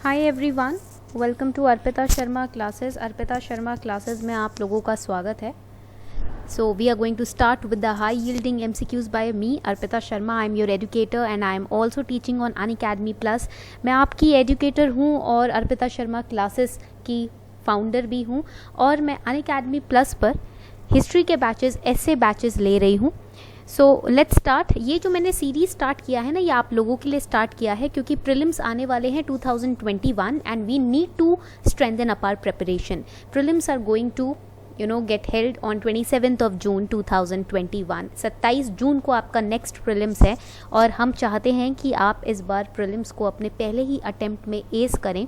Hi everyone, welcome to Arpita Sharma Classes. Arpita Sharma Classes में आप लोगों का स्वागत है। So we are going to start with the high yielding MCQs by me Arpita Sharma. I am your educator and I am also teaching on Unacademy Plus. मैं आपकी educator हूँ और अर्पिता शर्मा क्लासेस की फाउंडर भी हूँ, और मैं अनअकैडमी प्लस पर हिस्ट्री के बैचेस, ऐसे बैचेस ले रही हूँ। So let's start. ये जो मैंने सीरीज स्टार्ट किया है ना, ये आप लोगों के लिए स्टार्ट किया है क्योंकि प्रीलिम्स आने वाले हैं 2021 and we need to strengthen up our preparation. Prelims are going to get held on 27th of June 2021। 27 जून को आपका नेक्स्ट प्रीलिम्स है और हम चाहते हैं कि आप इस बार प्रीलिम्स को अपने पहले ही अटेम्प्ट में एस करें।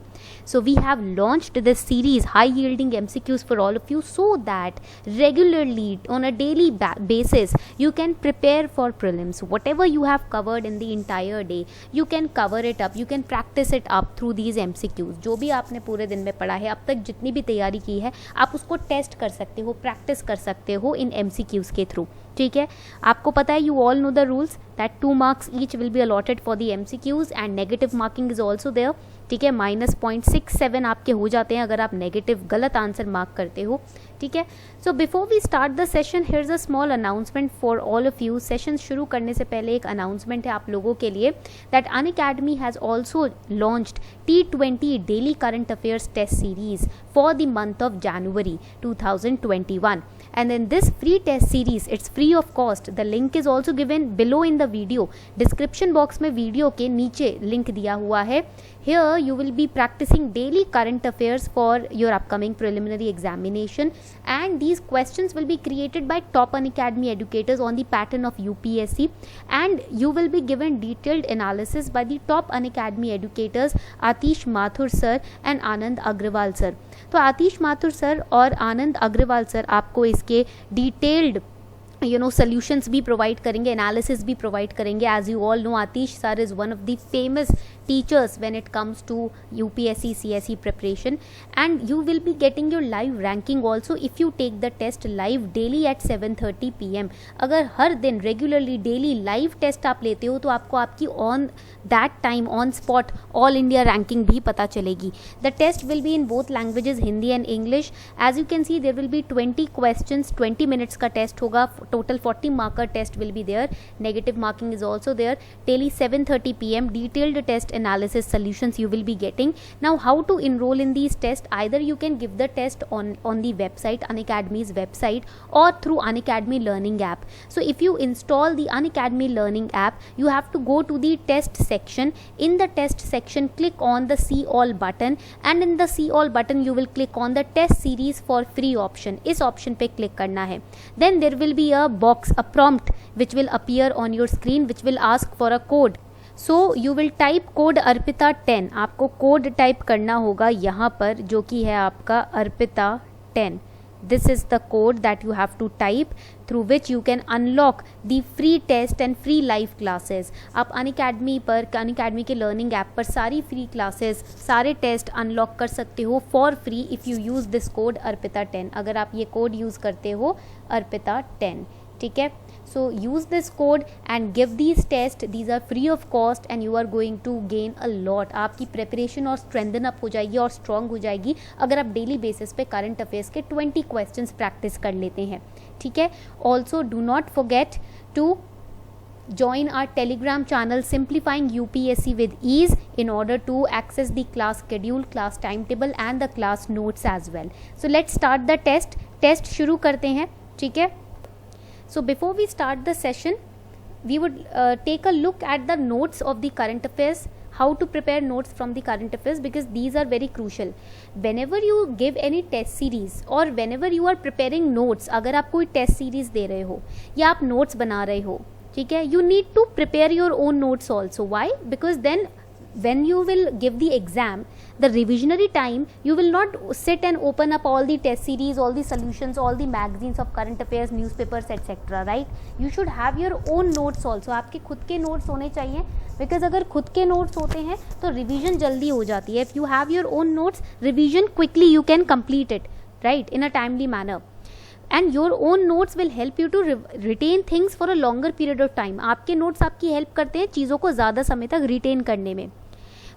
So we have launched this series high yielding MCQs for all of you so that regularly on a daily basis you can prepare for prelims. Whatever you have covered in the entire day, you can cover it up, you can practice it up through these MCQs। जो भी आपने पूरे दिन में पढ़ा है, अब तक जितनी भी तैयारी की है, आप उसको टेस्ट कर सकते हो, प्रैक्टिस कर सकते हो इन MCQs के थ्रू। ठीक है, आपको पता है, you all know the rules that 2 marks each will be allotted for the MCQs and negative marking is also there। ठीक है, -0.67 आपके हो जाते हैं अगर आप नेगेटिव गलत आंसर मार्क करते हो। ठीक है, so before we start the session, here's a small announcement for all of you. Session शुरू करने से पहले एक अनाउंसमेंट है आप लोगों के लिए that Unacademy has also launched T20 daily current affairs test series for the month of January 2021 and in this free test series it's free of cost। the link is also given below in the video description box में video के नीचे link दिया हुआ है। Here you will be practicing daily current affairs for your upcoming preliminary examination and these questions will be created by top Unacademy educators on the pattern of UPSC and you will be given detailed analysis by the top Unacademy educators Atish Mathur sir and Anand Agrawal sir। तो आतिश Mathur sir और आनंद Agarwal sir आपको इसके detailed solutions भी provide करेंगे, analysis भी provide करेंगे। As you all know, Atish sir is one of the famous teachers when it comes to UPSC CSE preparation and you will be getting your live ranking also if you take the test live daily at 7:30 PM। अगर हर दिन regularly daily live test आप लेते हो तो आपको आपकी on that time on spot all India ranking भी पता चलेगी। The test will be in both languages, Hindi and English. As you can see there will be 20 questions, 20 minutes का टेस्ट होगा। Total 40 marker test will be there. Negative marking is also there. Daily 7:30 PM detailed test analysis solutions you will be getting। now how to enroll in these tests? either you can give the test on the website, Unacademy's website, or through Unacademy learning app। so if you install the Unacademy learning app, you have to go to the test section। in the test section click on the see all button and in the see all button you will click on the test series for free option। इस option पे click करना है। then there will be a box, a prompt which will appear on your screen which will ask for a code। So you will type code Arpita 10। आपको code type करना होगा यहाँ पर, जो कि है आपका Arpita 10। This is the code that you have to type through which you can unlock the free test and free live classes. आप अनअकैडमी पर, अनअकैडमी के लर्निंग ऐप पर सारी फ्री क्लासेस, सारे टेस्ट अनलॉक कर सकते हो for free if you use this code Arpita 10। अगर आप ये कोड यूज़ करते हो अर्पिता 10, ठीक है। So use this code and give these tests। these are free of cost and you are going to gain a lot। आपकी प्रिपरेशन और strengthen up हो जाएगी और स्ट्रॉन्ग हो जाएगी अगर आप डेली बेसिस पे करंट अफेयर्स के 20 क्वेश्चंस प्रैक्टिस कर लेते हैं। ठीक है, also do not forget to join our telegram channel simplifying UPSC with ease in order to access the class schedule, class timetable and the class notes as well। so let's start the test शुरू करते हैं। ठीक है, so before we start the session we would take a look at the notes of the current affairs, how to prepare notes from the current affairs because these are very crucial whenever you give any test series or whenever you are preparing notes। अगर आप कोई test series दे रहे हो या आप notes बना रहे हो, ठीक है, you need to prepare your own notes also। why? because then when you will give the exam, the revisionary time, you will not sit and open up all the test series, all the solutions, all the magazines of current affairs, newspapers etc, right? you should have your own notes also। आपके खुद के notes होने चाहिए because अगर खुद के notes होते हैं तो revision जल्दी हो जाती है। if you have your own notes, revision quickly you can complete it, right, in a timely manner and your own notes will help you to retain things for a longer period of time। आपके notes आपकी help करते हैं चीज़ों को ज़्यादा समय तक retain करने में।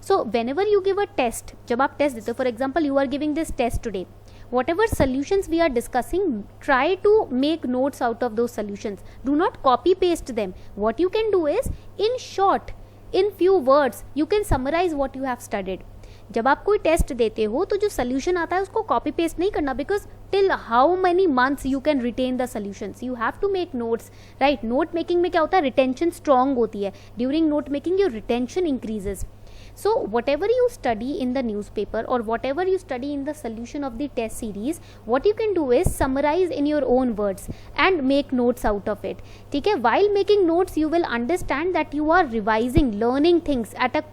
So whenever you give a test, जब आप टेस्ट देते हो, for example you are giving this test today, whatever solutions we are discussing, try to make notes out of those solutions. Do not copy paste them. What you can do is, in short, in few words, you can summarize what you have studied. जब आप कोई test देते हो तो जो solution आता है उसको कॉपी पेस्ट नहीं करना, because till how many months you can retain the solutions, you have to make notes, right. Note making में क्या होता है, रिटेंशन स्ट्रांग होती है. During note making your retention increases. So whatever you study in the newspaper or whatever you study in the solution of the test series, what you can do is summarize in your own words and make notes out of it. ठीक है. While making notes you will understand that you are revising, learning things at a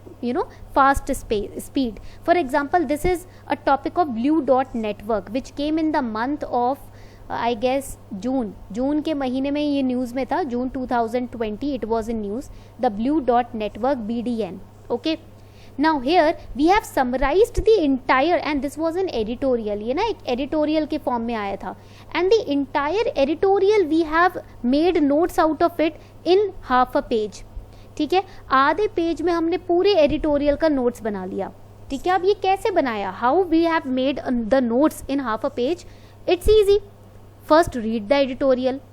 fast speed. For example, this is a topic of Blue Dot Network which came in the month of I guess जून के महीने में ये news में था. जून 2020 it was in news. The Blue Dot Network, BDN. Okay. Now here we have summarized the entire, and this was an editorial, ये ना एक editorial के form में आया था, and the entire editorial we have made notes out of it in half a page. ठीक है, आधे पेज में हमने पूरे editorial का notes बना लिया. ठीक है. अब ये कैसे बनाया, how we have made the notes in half a page? It's easy. First read the editorial,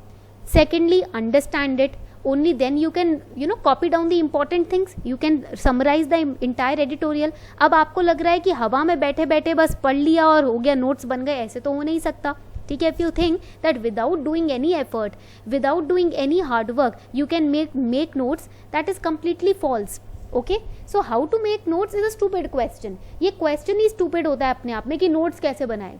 secondly understand it, only then you can copy down the important things, you can summarize the entire editorial. अब आपको लग रहा है कि हवा में बैठे बैठे बस पढ़ लिया और हो गया, नोट्स बन गए, ऐसे तो हो नहीं सकता. ठीक है. if you think that without doing any effort, without doing any hard work you can make notes, that is completely false. okay, so how to make notes is a stupid question. ये question ही stupid होता है अपने आप में कि notes कैसे बनाए.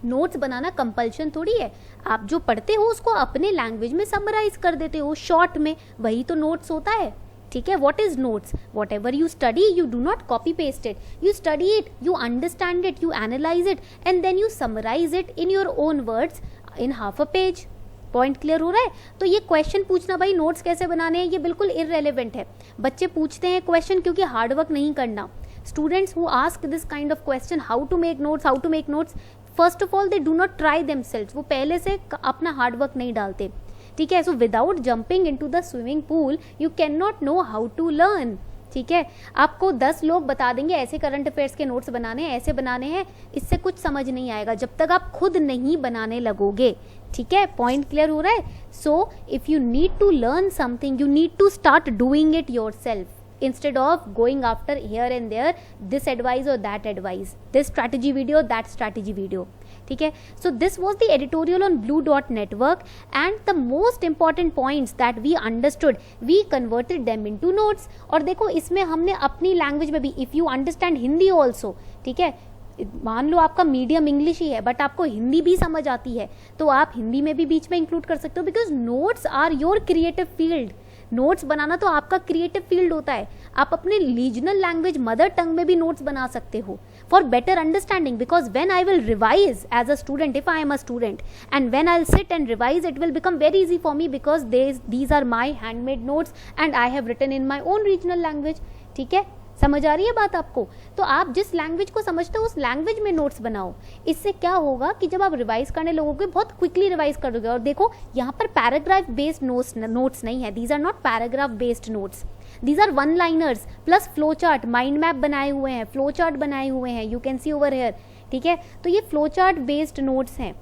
Notes बनाना compulsion थोड़ी है, आप जो पढ़ते हो उसको अपने लैंग्वेज में समराइज कर देते हो शॉर्ट में, वही तो नोट्स होता है. ठीक है. What is notes? Whatever you study you do not copy paste it, you study it, you understand it, you analyse it and then you summarise it in your own words in half a page. Point clear हो रहा है? तो ये question पूछना भाई notes कैसे बनाने हैं, ये बिल्कुल इररेलेवेंट है. बच्चे पूछते हैं क्वेश्चन क्योंकि हार्डवर्क नहीं करना. Students who ask this kind of question, how to make notes, first of all they do not try themselves, वो पहले से अपना हार्डवर्क नहीं डालते. ठीक है. So without jumping into the swimming pool you can not know how to learn. ठीक है. आपको 10 लोग बता देंगे ऐसे करंट अफेयर्स के नोट्स बनाने हैं, ऐसे बनाने हैं, इससे कुछ समझ नहीं आएगा जब तक आप खुद नहीं बनाने लगोगे. ठीक है. पॉइंट क्लियर हो रहा है? So if you need to learn something you need to start doing it yourself instead of going after here and there this advice or that advice, this strategy video, that strategy video. ठीक है. So this was the editorial on Blue Dot Network and the most important points that we understood, we converted them into notes. और देखो इसमें हमने अपनी language में भी, if you understand Hindi also, ठीक है, मान लो आपका मीडियम इंग्लिश ही है बट आपको हिंदी भी समझ आती है तो आप हिंदी में भी बीच में इंक्लूड कर सकते हो, because notes are your creative field. Notes बनाना तो आपका क्रिएटिव फील्ड होता है. आप अपने रीजनल लैंग्वेज मदर टंग में भी नोट्स बना सकते हो for better understanding, because when I will revise as a student, if I am a student and when I will sit and revise, it will become very easy for me because these are my handmade notes and I have written in my own regional language. ठीक है. समझ आ रही है बात आपको? तो आप जिस लैंग्वेज को समझते हो उस लैंग्वेज में नोट्स बनाओ. इससे क्या होगा कि जब आप रिवाइज करने लगोगे बहुत क्विकली रिवाइज कर दोगे. और देखो यहाँ पर पैराग्राफ बेस्ड नोट्स नहीं है, these are not paragraph based notes, these are one liners plus flow chart, mind map बनाए हुए हैं, फ्लो चार्ट बनाए हुए हैं, you can see over here. ठीक है. तो ये फ्लो चार्ट बेस्ड नोट्स हैं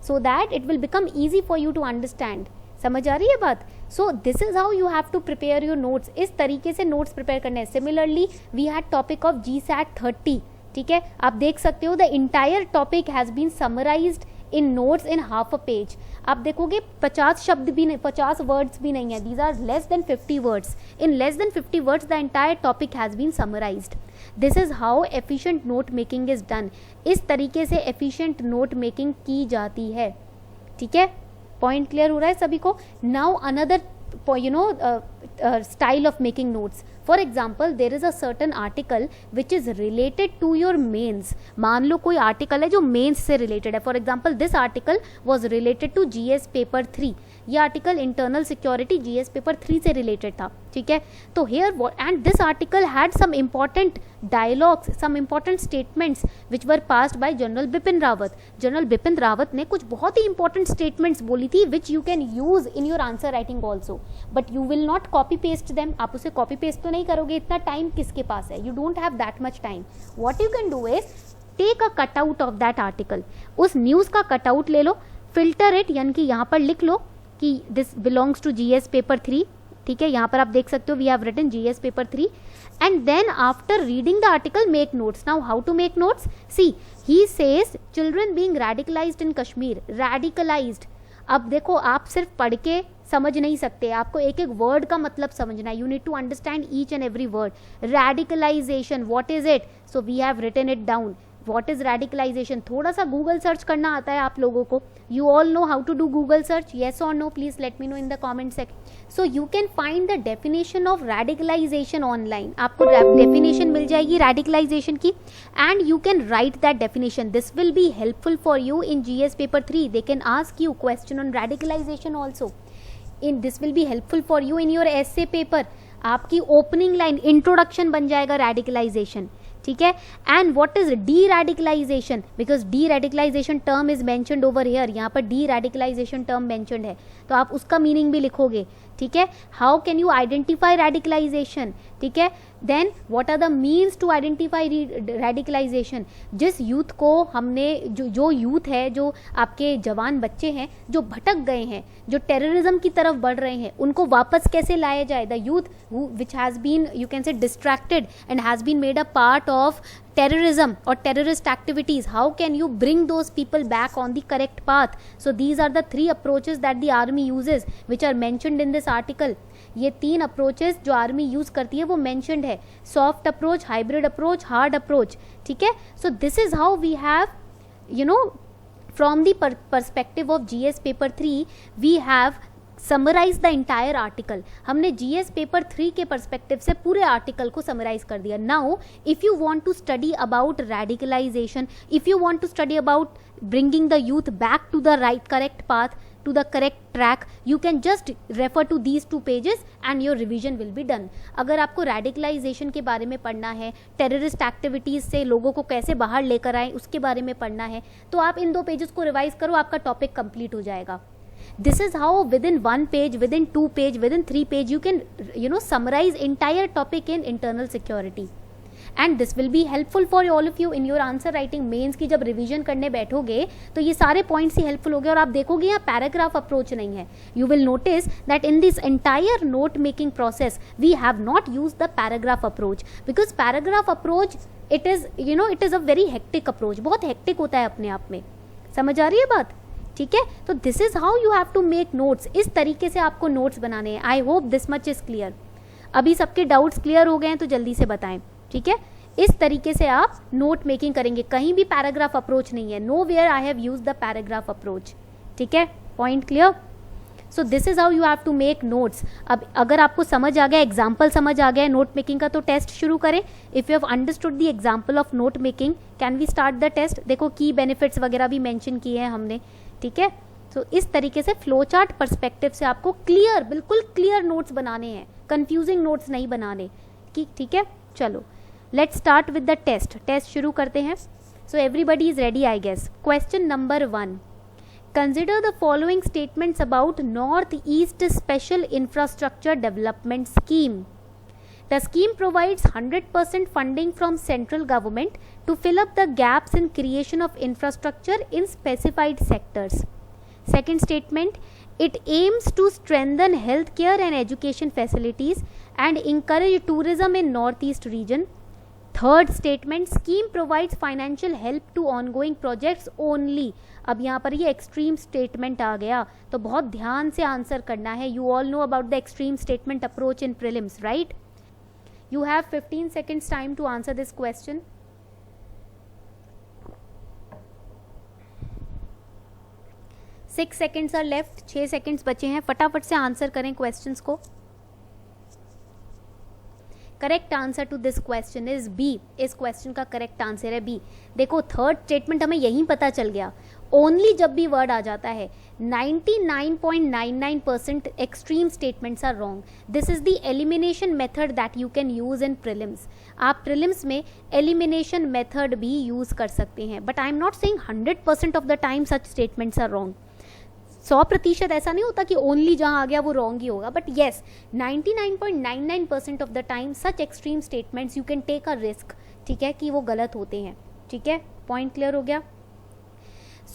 so that it will become easy for you to understand. समझ आ रही है बात? So this is how you have to prepare your notes. इस तरीके से नोट्स प्रिपेयर करने हैं. Similarly we had topic of GSAT 30. ठीक है. आप देख सकते हो the entire topic has been summarised in notes in half a page. आप देखोगे 50 शब्द भी नहीं, 50 वर्ड्स भी नहीं है, these are less than 50 words. In less than 50 words the entire topic has been summarised. This is how efficient note making is done. इस तरीके से एफिशिएंट नोट मेकिंग की जाती है. ठीक है. पॉइंट क्लियर हो रहा है सभी को? Now another style of making notes. For example, there is a certain article which is related to your mains. मान लो कोई आर्टिकल है जो मेंस से रिलेटेड है. For example this article was related to GS paper 3. ये article internal security GS paper 3 से related था. ठीक है. तो here and this article had some important dialogues, some important statements which were passed by General Bipin Rawat. General Bipin Rawat ने कुछ बहुत ही इंपॉर्टेंट स्टेटमेंट्स बोली थी which you can use in your answer writing also, but you will not copy paste them, आप उसे copy paste तो नहीं करोगे, इतना टाइम किसके पास है, you don't have that much time. What you can do is take a cut out of that article, उस न्यूज का कट आउट ले लो, फिल्टर इट, यानी कि यहाँ पर लिख लो कि this belongs to GS paper 3. ठीक है, यहाँ पर आप देख सकते हो we have written GS paper 3, and then after reading the article make notes. Now how to make notes, see he says children being radicalised in Kashmir. Radicalised, अब देखो आप सिर्फ पढ़ के समझ नहीं सकते, आपको एक एक वर्ड का मतलब समझना है. You need to understand each and every word. Radicalisation, what is it, so we have written it down. What is radicalization? थोड़ा सा गूगल सर्च करना आता है आप लोगों को. You all know how to do Google search? Yes or no? Please let me know in the comment section. So you can find the definition of radicalization online. आपको definition मिल जाएगी radicalization की, and you can write that definition. This will be helpful for you in GS paper 3. They can ask you question on radicalization also. This will be helpful for you in your essay paper. आपकी opening line introduction बन जाएगा radicalization. ठीक है, and what is deradicalisation, because deradicalisation term is mentioned over here, यहाँ पर D radicalisation term mentioned है, तो आप उसका मीनिंग भी लिखोगे. ठीक है, how can you identify radicalisation. ठीक है, then what are the means to identify radicalisation. जिस यूथ को हमने जो यूथ है, जो आपके जवान बच्चे हैं जो भटक गए हैं, जो टेररिज्म की तरफ बढ़ रहे हैं, उनको वापस कैसे लाया जाए. The youth which has been, you can say, distracted and has been made a part of terrorism or terrorist activities, how can you bring those people back on the correct path. So these are the 3 approaches that the army uses which are mentioned in this article. ये 3 approaches जो army use करती है वो mentioned है, soft approach, hybrid approach, hard approach. ठीक है, so this is how we have, you know, from the perspective of GS paper 3 we have summarise the entire article. हमने GS paper 3 के perspective से पूरे आर्टिकल को summarise कर दिया. Now if you want to study about radicalisation, if you want to study about bringing the youth back to the right correct path, to the correct track, you can just refer to these 2 pages and your revision will be done. अगर आपको radicalization के बारे में पढ़ना है, terrorist activities से लोगों को कैसे बाहर लेकर आए उसके बारे में पढ़ना है, तो आप इन 2 pages को रिवाइज करो, आपका टॉपिक कंप्लीट हो जाएगा. This is how within 1 page, within 2 page, within 3 page you can, you know, summarize entire topic in internal security. And this will be helpful for all of you in your answer writing mains की जब revision करने बैठोगे तो ये सारे points ही helpful हो गए. और आप देखोगे यहाँ paragraph approach नहीं है. You will notice that in this entire note making process we have not used the paragraph approach, because paragraph approach it is, you know, it is a very hectic approach. बहुत hectic होता है अपने आप में. समझ आ रही है बात? ठीक है, तो this is how you have to make notes. इस तरीके से आपको नोट्स बनाने हैं. I hope this much is clear. अभी सबके डाउट्स क्लियर हो गए हैं तो जल्दी से बताएं. ठीक है, इस तरीके से आप नोट मेकिंग करेंगे. कहीं भी पैराग्राफ अप्रोच नहीं है. Nowhere I have use the paragraph approach. ठीक है, point clear. So this is how you have to make notes. अब अगर आपको समझ आ गया, एग्जाम्पल समझ आ गया नोट मेकिंग का, तो टेस्ट शुरू करें. If you have understood the example of note making, can we start the test. देखो की बेनिफिट्स वगैरह भी मेंशन किए हैं हमने. ठीक है, तो इस तरीके से फ्लो चार्ट पर्सपेक्टिव से आपको क्लियर, बिल्कुल क्लियर नोट्स बनाने हैं, कंफ्यूजिंग नोट्स नहीं बनाने. ठीक है, चलो let's start with the test. Test शुरू करते हैं. So everybody is ready I guess. Question number 1, consider the following statements about North East special infrastructure development scheme. The scheme provides 100% funding from central government to fill up the gaps in creation of infrastructure in specified sectors. Second statement, it aims to strengthen healthcare and education facilities and encourage tourism in Northeast region. Third statement, scheme provides financial help to ongoing projects only. अब यहाँ पर ये extreme statement आ गया, तो बहुत ध्यान से answer करना है. You all know about the extreme statement approach in prelims, right? You have 15 seconds time to answer this question. 6 seconds are left. 6 seconds बचे हैं. फटाफट से आंसर करें क्वेश्चंस को. Correct answer to this question is B. इस question का correct answer है B. देखो थर्ड स्टेटमेंट हमें यहीं पता चल गया. ओनली जब भी वर्ड आ जाता है 99.99% extreme statements are wrong. This is the elimination method that you can use in prelims. आप प्रीलिम्स में एलिमिनेशन मेथड भी यूज कर सकते हैं, but I am not saying 100% of the time such statements are wrong. 100% ऐसा नहीं होता कि ओनली जहां आ गया वो रॉन्ग ही होगा, but yes 99.99% of the time such extreme statements you can take a risk, ठीक है, कि वो गलत होते हैं, ठीक है, पॉइंट क्लियर हो गया.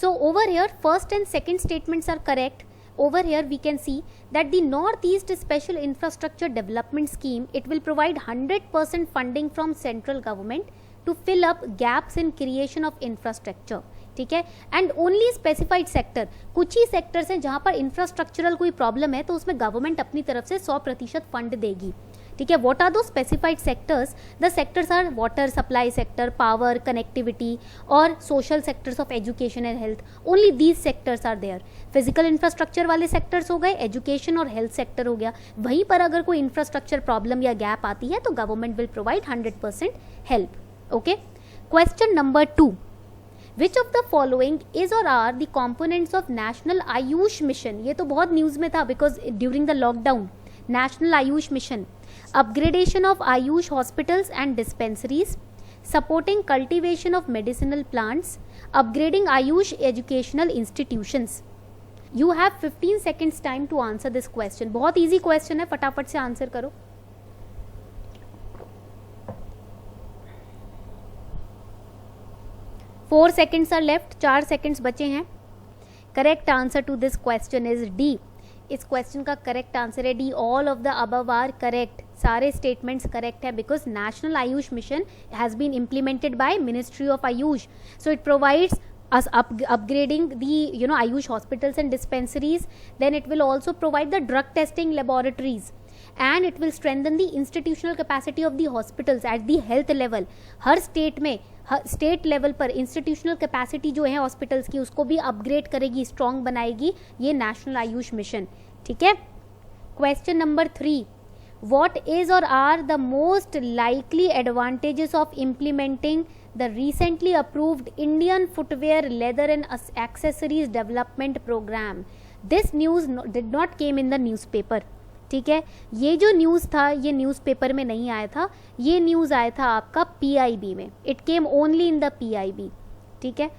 So over here first and second statements are correct. Over here we can see that the Northeast Special Infrastructure Development Scheme, it will provide 100% funding from central government to fill up gaps in creation of infrastructure, ठीक है, and only specified sector, कुछ ही sectors हैं जहां पर infrastructural कोई problem है तो उसमें गवर्नमेंट अपनी तरफ से 100% फंड देगी, ठीक है. What are the specified sectors? The sectors are water supply sector, power, connectivity और social sectors of education and health. Only these sectors are there. Physical infrastructure वाले सेक्टर्स हो गए, एजुकेशन और हेल्थ सेक्टर हो गया. वहीं पर अगर कोई इंफ्रास्ट्रक्चर प्रॉब्लम या गैप आती है तो government will provide 100% help. Okay. Question number 2, Which of the following is or are the components of National Ayush Mission? ये तो बहुत न्यूज में था because during the lockdown. National Ayush Mission, upgradation of Ayush hospitals and dispensaries, supporting cultivation of medicinal plants, upgrading Ayush educational institutions. You have 15 seconds time to answer this question. बहुत easy question है, फटाफट से answer करो. Four seconds are left, 4 seconds बचे हैं. Correct answer to this question is D. इस question का correct answer है D. All of the above are correct. सारे स्टेटमेंट्स करेक्ट है because national AYUSH mission has been implemented by ministry of AYUSH. So it provides us upgrading the Ayush hospitals and dispensaries. Then it will also provide the drug testing laboratories and it will strengthen the institutional capacity of the hospitals at the health level. Her state में state level पर institutional capacity जो है hospitals की उसको भी upgrade करेगी, strong बनाएगी ये नेशनल आयुष मिशन, ठीक है. Question number 3, what is or are the most likely advantages of implementing the recently approved Indian Footwear Leather and Accessories Development Program? This news did not came in the newspaper, ठीक है. ये जो news था ये newspaper में नहीं आया था, ये न्यूज़ आया था आपका PIB में. It came only in the PIB, ठीक है.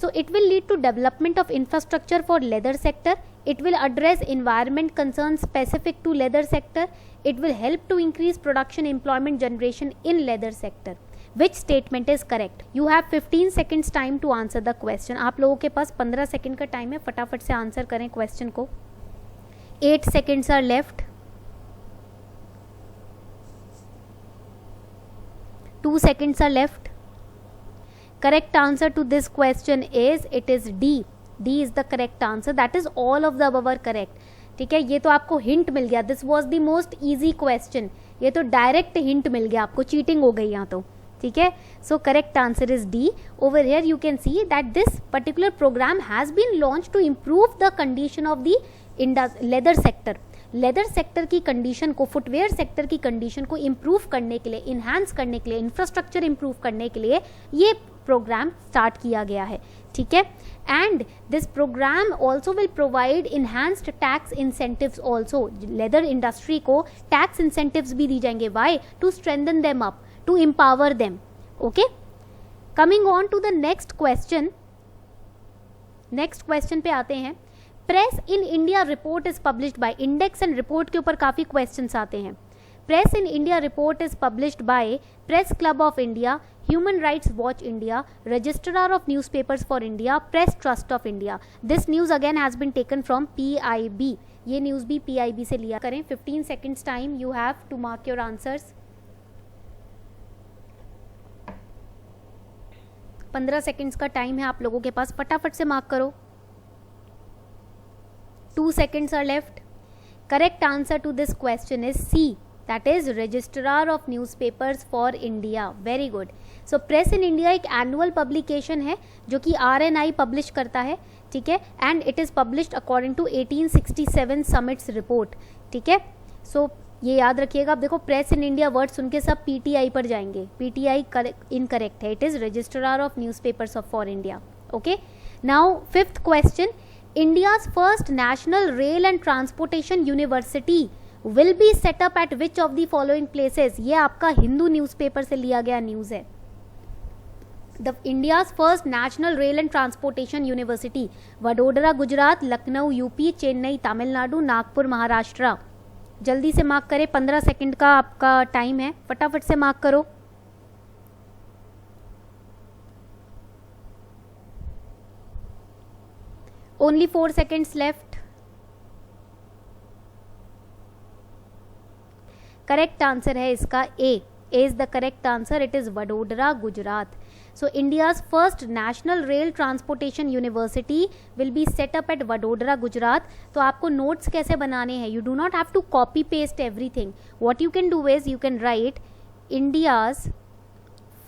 So it will lead to development of infrastructure for leather sector. It will address environment concerns specific to leather sector. It will help to increase production employment generation in leather sector. Which statement is correct? You have 15 seconds time to answer the question. आप लोगों के पास 15 second का time है, फटाफट से answer करें question को. 8 seconds are left. 2 seconds are left. Correct answer to this question is it is D. D is the correct answer. That is all of the above are correct. ठीक है, ये तो आपको हिंट मिल गया. This was the most easy question. ये तो direct hint मिल गया आपको, चीटिंग हो गई यहाँ तो, ठीक है. So correct answer is D. Over here you can see that this particular programme has been launched to improve the condition of the leather sector. Leather sector की कंडीशन को, फुटवेयर सेक्टर की condition को improve करने के लिए, enhance करने के लिए, इंफ्रास्ट्रक्चर इम्प्रूव करने के लिए ये प्रोग्राम स्टार्ट किया गया है, ठीक है. And this programme also will provide enhanced tax incentives also. Leather industry को टैक्स इंसेंटिव्स भी दी जाएंगे. Why? To strengthen them up, to empower them. Okay, coming on to the next question. Next question पे आते हैं. Press in India report is published by. Index and report के ऊपर काफी क्वेश्चंस आते हैं. Press in India report is published by Press Club of India, Human Rights Watch India, Registrar of Newspapers for India, Press Trust of India. This news again has been taken from PIB. ये news भी PIB से लिया करें. 15 seconds time you have to mark your answers. 15 seconds का time है आप लोगों के पास, फटाफट से मार्क करो. 2 seconds are left. Correct answer to this question is C. That is Registrar of Newspapers for India. Very good. So Press in India एक annual publication है जो कि RNI पब्लिश करता है, ठीक है. And it is published according to 1867 summits report, ठीक है. सो ये याद रखिएगा. आप देखो प्रेस इन इंडिया वर्ड सुन के सब PTI पर जाएंगे. PTI इनकरेक्ट है. It is registrar of newspapers of for India. Okay, now 5th question. India's first national rail and transportation university will be set up at which of the following places? ये आपका Hindu newspaper से लिया गया news है. The India's first national rail and transportation university, Vadodara Gujarat, Lucknow UP, Chennai Tamil Nadu, Nagpur Maharashtra. जल्दी से mark करें, 15 second का आपका टाइम है, फटाफट से मार्क करो। Only 4 seconds left. Correct answer है इसका A is the correct answer, it is Vadodara Gujarat. So India's first national rail transportation university will be set up at Vadodara, Gujarat. तो आपको notes कैसे बनाने हैं? You do not have to copy paste everything. What you can do is you can write India's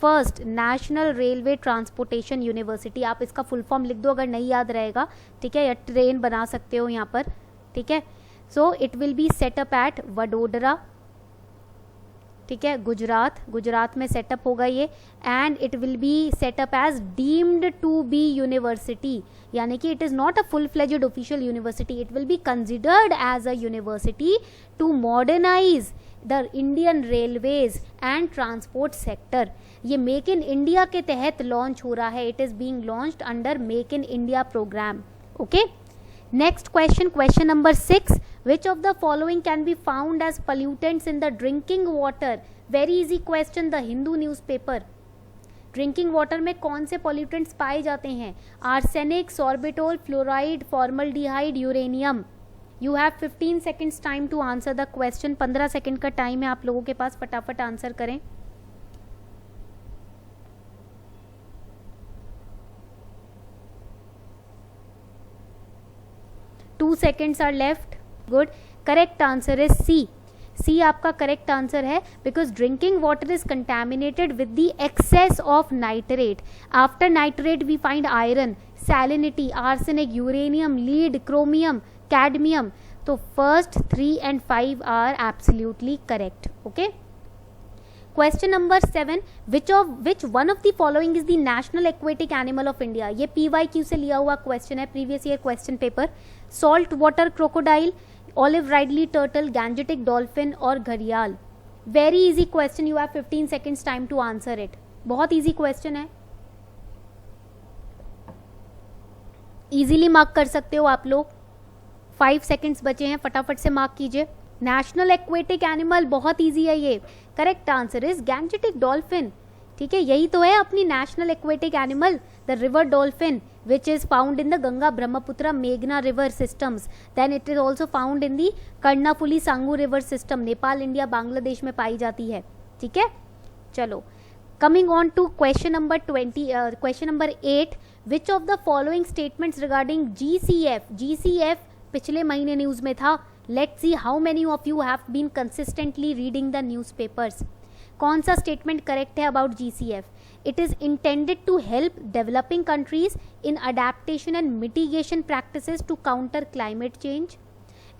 first national railway transportation university. आप इसका full form लिख दो अगर नहीं याद रहेगा, ठीक है, या ट्रेन बना सकते हो यहाँ पर, ठीक है। So it will be set up at Vadodara, ठीक है, गुजरात में सेटअप होगा ये, and it will be set up as deemed to be university, यानी कि it is not a full fledged official university, it will be considered as a university to modernise the Indian railways and transport sector. ये make in India के तहत launch हो रहा है, it is being launched under make in India programme. Okay, next question number 6, which of the following can be found as pollutants in the drinking water? Very easy question, the Hindu newspaper. Drinking water में कौन से pollutants पाए जाते हैं? Arsenic, sorbitol, fluoride, formaldehyde, uranium. You have 15 seconds time to answer the question. 15 second का time है आप लोगों के पास, फटाफट आंसर करें। 2 seconds are left. Good. Correct answer is C. C आपका करेक्ट आंसर है, because drinking water is contaminated with the excess of nitrate. After nitrate we find iron, salinity, arsenic, uranium, lead, chromium, cadmium. तो first 3 and 5 are absolutely correct. Okay, question number 7, which one of the following is the national aquatic animal of India? ये PYQ से लिया हुआ question है, previous year question paper. Salt water crocodile, olive ridley turtle, Gangetic dolphin और घड़ियाल। Very easy question, you have 15 seconds time to answer it. बहुत easy question है, easily mark कर सकते हो आप लोग। 5 seconds बचे हैं, फटाफट से मार्क कीजिए। नेशनल एक्वेटिक एनिमल बहुत इजी है ये। Correct answer is Gangetic dolphin, ठीक है, यही तो है अपनी national aquatic animal, the river dolphin which is found in the Ganga Brahmaputra मेघना river systems. Then it is also found in the Karnaphuli Sangu river system, Nepal, India, Bangladesh में पाई जाती है, ठीक है। चलो, coming on to question number 8, which of the following statements regarding GCF पिछले महीने न्यूज में था। Let's see how many of you have been consistently reading the newspapers. कौन सा स्टेटमेंट करेक्ट है about GCF? It is intended to help developing countries in adaptation and mitigation practices to counter climate change.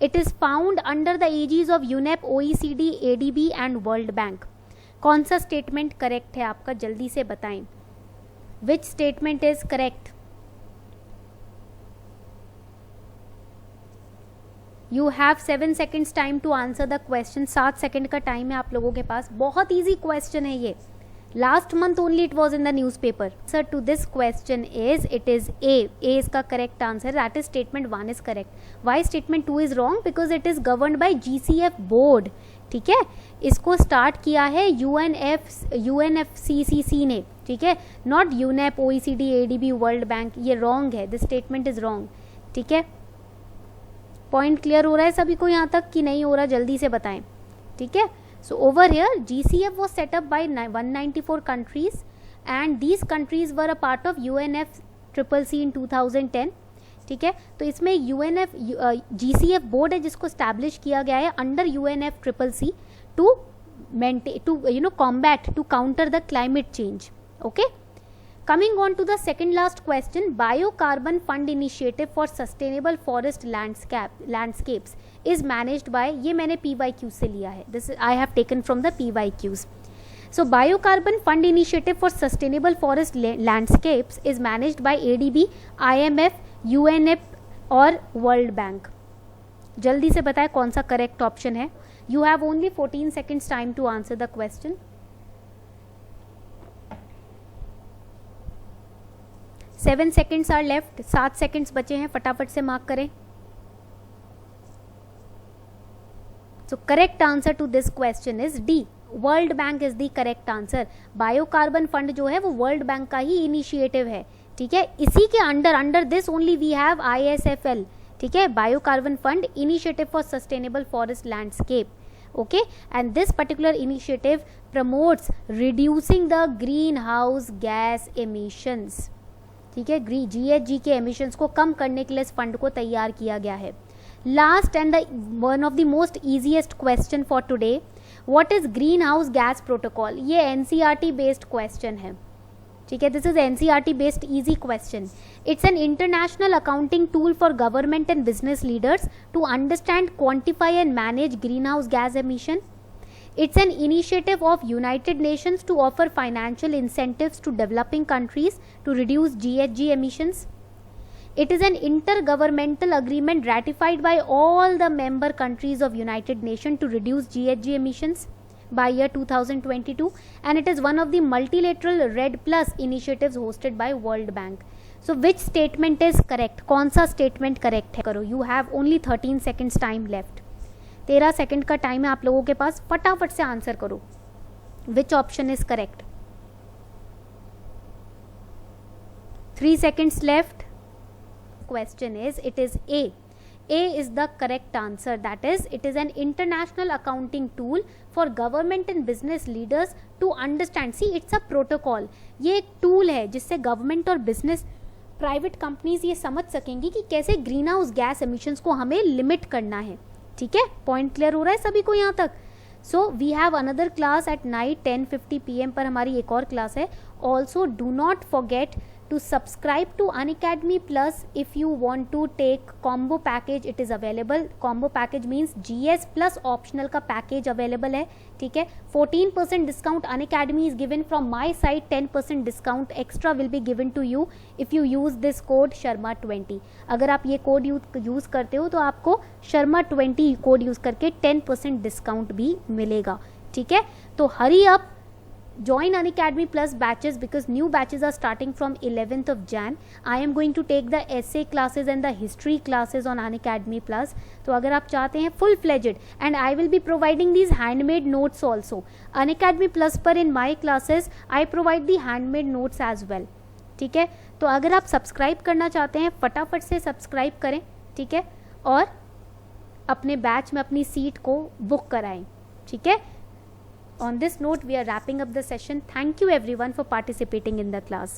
It is found under the aegis of UNEP, OECD, ADB and world bank. कौन सा statement correct है आपका, जल्दी से बताएं। Which statement is correct? You have 7 seconds time to answer the question. 7 second का time है आप लोगों के पास। बहुत इजी क्वेश्चन है ये, last month only it was in the newspaper. Sir to this question is, it is A इसका correct answer, that is statement 1 is correct. Why statement 2 is wrong? Because it is governed by GCF board, ठीक है। इसको start किया है UNFCCC ने, ठीक है, not UNEP, OECD, ADB, world bank. ये रॉन्ग है, दिस स्टेटमेंट इज रॉन्ग, ठीक है। पॉइंट क्लियर हो रहा है सभी को यहाँ तक कि नहीं हो रहा? जल्दी से बताएं, ठीक है। सो over here GCF was set up by 194 countries and these countries were a part of UNFCCC in 2010, ठीक है। तो इसमें GCF बोर्ड है जिसको स्टैब्लिश किया गया है under UNFCCC to combat, to counter the climate change, okay। Coming on to the second last question, Biocarbon Fund Initiative for Sustainable Forest Landscapes is managed by, ये मैंने PYQ से लिया है, this I have taken from the PYQs. So Biocarbon Fund Initiative for Sustainable Forest Landscapes is managed by ADB, IMF, UNEP और World Bank. जल्दी से बताएं कौन सा करेक्ट ऑप्शन है। You have only 14 seconds time to answer the question. 7 seconds are left, 7 seconds बचे हैं, फटाफट से मार्क करें. So correct answer to this question is D, world bank is the correct answer. Biocarbon fund जो है वो world bank का ही initiative है, ठीक है. इसी के under this only we have ISFL, ठीक है, biocarbon fund initiative for sustainable forest landscape. Okay, and this particular initiative promotes reducing the greenhouse gas emissions, ठीक है. GHG के emissions को कम करने के लिए इस फंड को तैयार किया गया है. Last and the one of the most easiest question for today, what is greenhouse gas protocol? ये NCERT based question है, ठीक है. This is NCERT based easy question. It's an international accounting tool for government and business leaders to understand, quantify and manage greenhouse gas emission. It's an initiative of United Nations to offer financial incentives to developing countries to reduce GHG emissions. It is an intergovernmental agreement ratified by all the member countries of United Nations to reduce GHG emissions by year 2022, and it is one of the multilateral RED Plus initiatives hosted by World Bank. So which statement is correct? कौन सा statement correct है? करो. You have only 13 seconds time left. 13 second का time है आप लोगों के पास, फटाफट से आंसर करो. Which option is correct? 3 seconds left. Question is, it is A. A is the correct answer. That is, it is an international accounting tool for government and business leaders to understand. See, it's a protocol. ये एक tool है जिससे government और business, private companies ये समझ सकेंगी कि कैसे green house gas emissions को हमें limit करना है. ठीक है, point clear हो रहा है सभी को यहाँ तक? So we have another class at night 10:50 PM पर हमारी एक और क्लास है. Also do not forget to subscribe to Unacademy Plus if you want to take combo package. It is available. Combo package means GS plus optional का package available है, ठीक है. 14% discount Unacademy is given from my side. 10% discount extra will be given to you if you use this code Sharma20. अगर आप ये code use करते हो तो आपको Sharma20 code यूज़ करके 10% discount भी मिलेगा, ठीक है. तो hurry up. Join Unacademy Plus batches because new batches are starting from 11th of Jan. I am going to take the essay classes and the history classes on Unacademy Plus. तो अगर आप चाहते हैं full fledged, and I will be providing these handmade notes also. Unacademy Plus पर in my classes I provide the handmade notes as well. ठीक है, तो अगर आप सब्सक्राइब करना चाहते हैं फटाफट से सब्सक्राइब करें, ठीक है, और अपने बैच में अपनी सीट को बुक कराएं, ठीक है. On this note, we are wrapping up the session. Thank you everyone for participating in the class.